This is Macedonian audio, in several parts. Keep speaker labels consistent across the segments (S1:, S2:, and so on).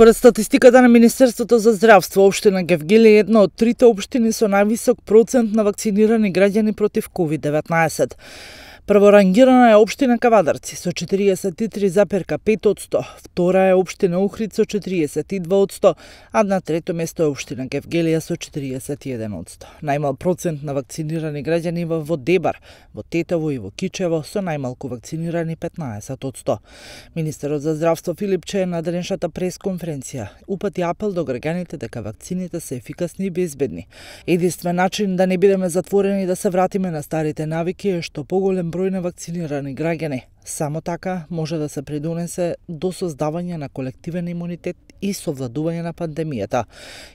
S1: Според статистиката на Министерството за здравство, општина Гевгели е една од трите општини со највисок процент на вакцинирани граѓани против COVID-19. Прворангирана е општина Кавадарци со 43,5%, втора е општина Охрид со 42%, а на трето место е општина Гевгелија со 41%. Најмал процент на вакцинирани граѓани во Дебар, во Тетово и во Кичево со најмалку вакцинирани 15%. Министерот за здравство Филип Че на денешната пресконференција упати апел до граѓаните дека вакцините се ефикасни и безбедни. Единствен начин да не бидеме затворени и да се вратиме на старите навики е што поголем број на вакцинирани граѓани. Само така може да се придонесе до создавање на колективен имунитет и совладување на пандемијата.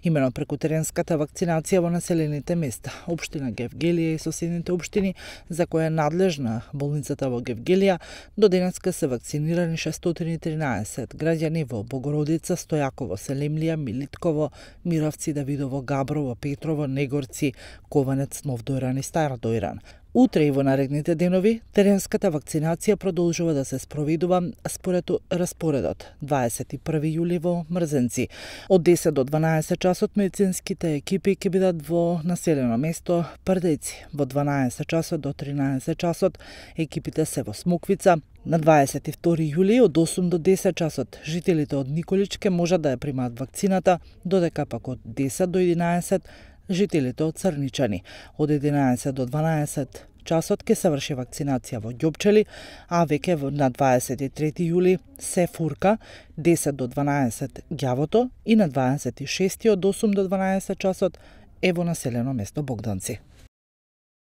S1: Имено преку теренската вакцинација во населените места, општина Гевгелија и соседните општини за која е надлежна болницата во Гевгелија, до денеска се вакцинирани 613 граѓани во Богородица, Стојаково, Селемлија, Милитково, Мировци, Давидово, Габрово, Петрово, Негорци, Кованец, Нов Дојран и Стар Дојран. Утре и во наредните денови теренската вакцинација продолжува да се спроведува според распоредот. 21 јули во Мрзенци. Од 10 до 12 часот медицинските екипи ќе бидат во населено место Прдеци. Во 12 часот до 13 часот екипите се во Смоквица. На 22 јули од 8 до 10 часот жителите од Николичке можат да ја примаат вакцината, додека пак од 10 до 11 жителите од Црничани. Од 11 до 12 часот ќе се врши вакцинација во Ѓопчели, а веќе на 23 јули се Фурка, 10 до 12 Ѓавото и на 26 од 8 до 12 часот е во населено место Богданци.